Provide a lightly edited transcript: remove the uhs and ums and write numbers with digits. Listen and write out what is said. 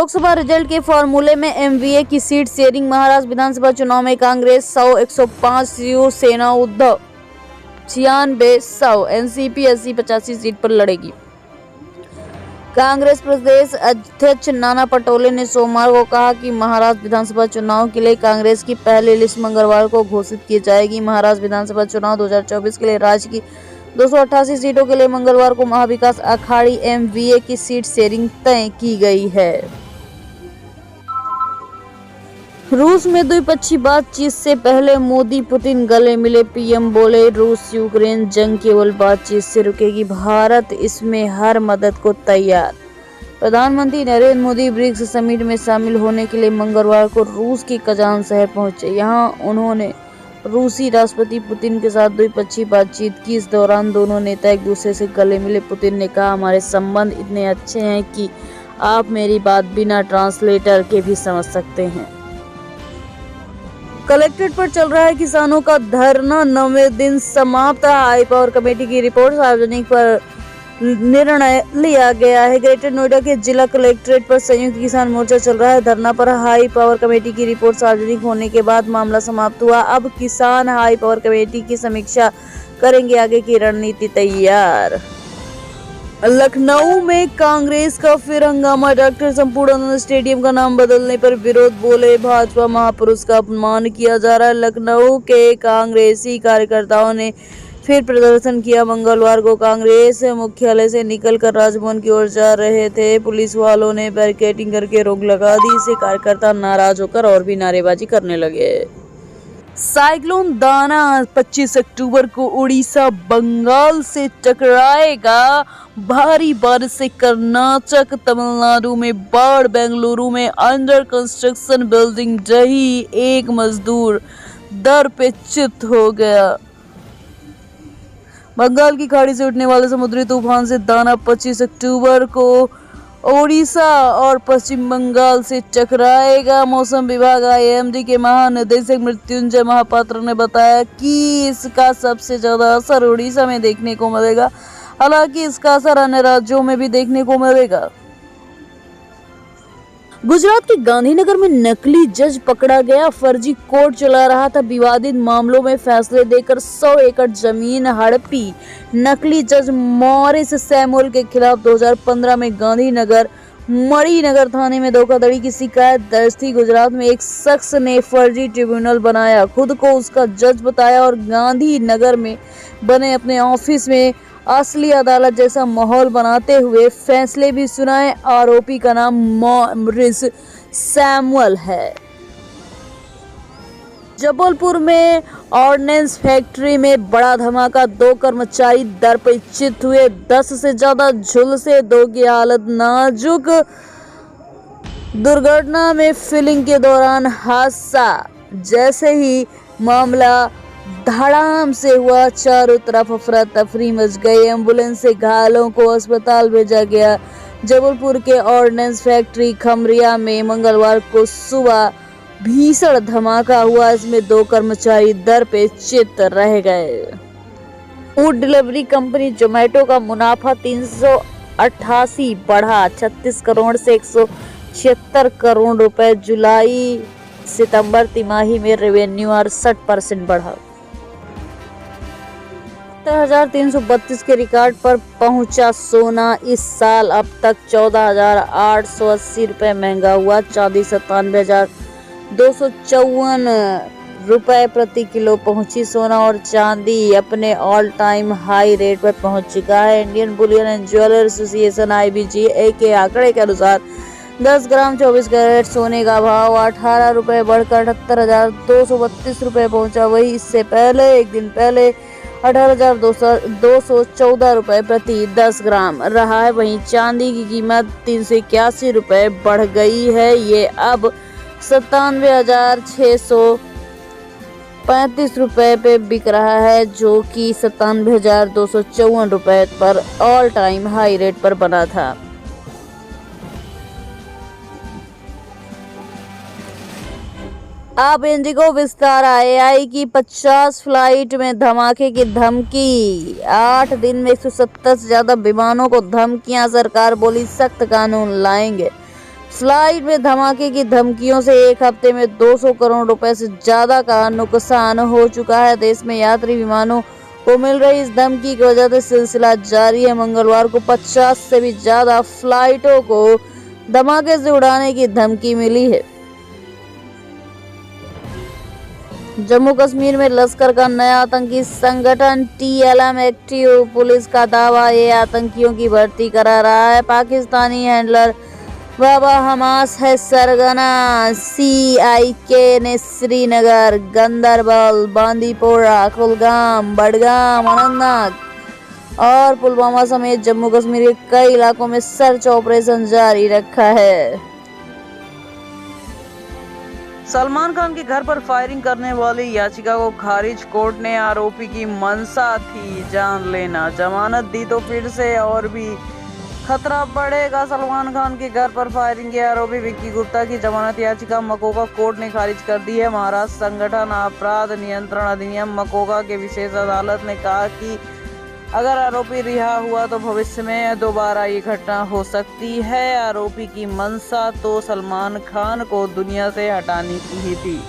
Lok Sabha result के फॉर्मूले में एमवीए की सीट शेयरिंग। महाराष्ट्र विधानसभा चुनाव में कांग्रेस 100, 105, शिवसेना उद्धव 96, 100, एनसीपी 80, 85 सीट पर लड़ेगी। कांग्रेस प्रदेश अध्यक्ष नाना पटोले ने सोमवार को कहा कि महाराष्ट्र विधानसभा चुनाव के लिए कांग्रेस की पहली लिस्ट मंगलवार को घोषित की जाएगी। महाराष्ट्र विधानसभा चुनाव 2024 के लिए राज्य की 288 सीटों के लिए मंगलवार को महाविकास अघाड़ी एमवीए की सीट शेयरिंग तय की गई है। रूस में द्विपक्षीय बातचीत से पहले मोदी पुतिन गले मिले। पीएम बोले, रूस यूक्रेन जंग केवल बातचीत से रुकेगी, भारत इसमें हर मदद को तैयार। प्रधानमंत्री नरेंद्र मोदी ब्रिक्स समिट में शामिल होने के लिए मंगलवार को रूस के कजान शहर पहुंचे। यहां उन्होंने रूसी राष्ट्रपति पुतिन के साथ द्विपक्षीय बातचीत की। इस दौरान दोनों नेता एक दूसरे से गले मिले। पुतिन ने कहा, हमारे संबंध इतने अच्छे हैं कि आप मेरी बात बिना ट्रांसलेटर के भी समझ सकते हैं। कलेक्ट्रेट पर चल रहा है किसानों का धरना, 9वें दिन समाप्त। हाई पावर कमेटी की रिपोर्ट सार्वजनिक पर निर्णय लिया गया है। ग्रेटर नोएडा के जिला कलेक्ट्रेट पर संयुक्त किसान मोर्चा चल रहा है। धरना पर हाई पावर कमेटी की रिपोर्ट सार्वजनिक होने के बाद मामला समाप्त हुआ। अब किसान हाई पावर कमेटी की समीक्षा करेंगे, आगे की रणनीति तैयार। लखनऊ में कांग्रेस का फिर हंगामा। डॉक्टर संपूर्णानंद स्टेडियम का नाम बदलने पर विरोध। बोले, भाजपा महापुरुष का अपमान किया जा रहा है। लखनऊ के कांग्रेसी कार्यकर्ताओं ने फिर प्रदर्शन किया। मंगलवार को कांग्रेस मुख्यालय से निकलकर राजभवन की ओर जा रहे थे। पुलिस वालों ने बैरिकेडिंग करके रोक लगा दी। इससे कार्यकर्ता नाराज होकर और भी नारेबाजी करने लगे। साइक्लोन दाना 25 अक्टूबर को उड़ीसा बंगाल से टकराएगा। भारी बारिश से कर्नाटक, तमिलनाडु में बाढ़। बेंगलुरु में अंडर कंस्ट्रक्शन बिल्डिंग ढही, एक मजदूर दर पे चित हो गया। बंगाल की खाड़ी से उठने वाले समुद्री तूफान से दाना 25 अक्टूबर को ओडिशा और पश्चिम बंगाल से टकराएगा। मौसम विभाग आईएमडी के महानिदेशक मृत्युंजय महापात्र ने बताया कि इसका सबसे ज्यादा असर ओडिशा में देखने को मिलेगा। हालांकि इसका असर अन्य राज्यों में भी देखने को मिलेगा। गुजरात के गांधीनगर में नकली जज पकड़ा गया। फर्जी कोर्ट चला रहा था। विवादित मामलों में फैसले देकर 100 एकड़ जमीन हड़पी नकली जज मॉरिस सैमुअल के खिलाफ 2015 में गांधीनगर मणिनगर थाने में धोखाधड़ी की शिकायत दर्ज थी। गुजरात में एक शख्स ने फर्जी ट्रिब्यूनल बनाया, खुद को उसका जज बताया और गांधीनगर में बने अपने ऑफिस में असली अदालत जैसा माहौल बनाते हुए फैसले भी सुनाए। आरोपी का नाम मॉरिस सैमुअल है। जबलपुर में ऑर्डिनेंस फैक्ट्री में बड़ा धमाका, 2 कर्मचारी दर पे चित हुए। 10 से ज्यादा झुलसे, 2 की हालत नाजुक। दुर्घटना में फिलिंग के दौरान हादसा। जैसे ही मामला धड़ाम से हुआ, चारों तरफ अफरा तफरी मच गई। एम्बुलेंस से घायलों को अस्पताल भेजा गया। जबलपुर के ऑर्डिनेंस फैक्ट्री खमरिया में मंगलवार को सुबह भीषण धमाका हुआ। इसमें 2 कर्मचारी दर पे चित रह गए। फूड डिलीवरी कंपनी जोमेटो का मुनाफा 388 बढ़ा, 36 करोड़ से 176 करोड़ रुपए। जुलाई सितंबर तिमाही में रेवेन्यू 68% बढ़ा। 7332 के रिकॉर्ड पर पहुंचा सोना। इस साल अब तक 14,880 रुपए महंगा हुआ। चांदी 97,254 रुपए प्रति किलो पहुंची। सोना और चांदी अपने ऑल टाइम हाई रेट पर पहुंच चुका है। Indian Boolean and jeweller association IBGA के आंकड़े के अनुसार 10 ग्राम 24 कैरेट सोने का भाव 18 रुपए बढ़कर 78,232 रुपए पहुंचा। वही इससे पहले एक दिन पहले 18,214 रुपए प्रति 10 ग्राम रहा है। वहीं चांदी की कीमत 381 रुपए बढ़ गई है। ये अब 97,635 रुपए पे बिक रहा है, जो कि 97,254 रुपए पर ऑल टाइम हाई रेट पर बना था। अब इंडिगो विस्तारा AI की 50 फ्लाइट में धमाके की धमकी। 8 दिन में 170 से ज्यादा विमानों को धमकियां। सरकार बोली सख्त कानून लाएंगे। फ्लाइट में धमाके की धमकियों से एक हफ्ते में 200 करोड़ रुपए से ज्यादा का नुकसान हो चुका है। देश में यात्री विमानों को मिल रही इस धमकी की वजह से सिलसिला जारी है। मंगलवार को 50 से भी ज्यादा फ्लाइटों को धमाके से उड़ाने की धमकी मिली है। जम्मू कश्मीर में लश्कर का नया आतंकी संगठन TLM एक्टिव। पुलिस का दावा ये आतंकियों की भर्ती करा रहा है। पाकिस्तानी हैंडलर बाबा हमास है सरगना। CIK ने श्रीनगर, गंदरबल, बांदीपोरा, कुलगाम, बडगाम, अनंतनाग और पुलवामा समेत जम्मू कश्मीर के कई इलाकों में सर्च ऑपरेशन जारी रखा है। सलमान खान के घर पर फायरिंग करने वाली याचिका को खारिज। कोर्ट ने आरोपी की मंशा थी जान लेना, जमानत दी तो फिर से और भी खतरा बढ़ेगा। सलमान खान के घर पर फायरिंग के आरोपी विक्की गुप्ता की जमानत याचिका मकोका कोर्ट ने खारिज कर दी है। महाराष्ट्र संगठन अपराध नियंत्रण अधिनियम मकोका के विशेष अदालत ने कहा कि अगर आरोपी रिहा हुआ तो भविष्य में दोबारा ये घटना हो सकती है। आरोपी की मंशा तो सलमान खान को दुनिया से हटाने की ही थी।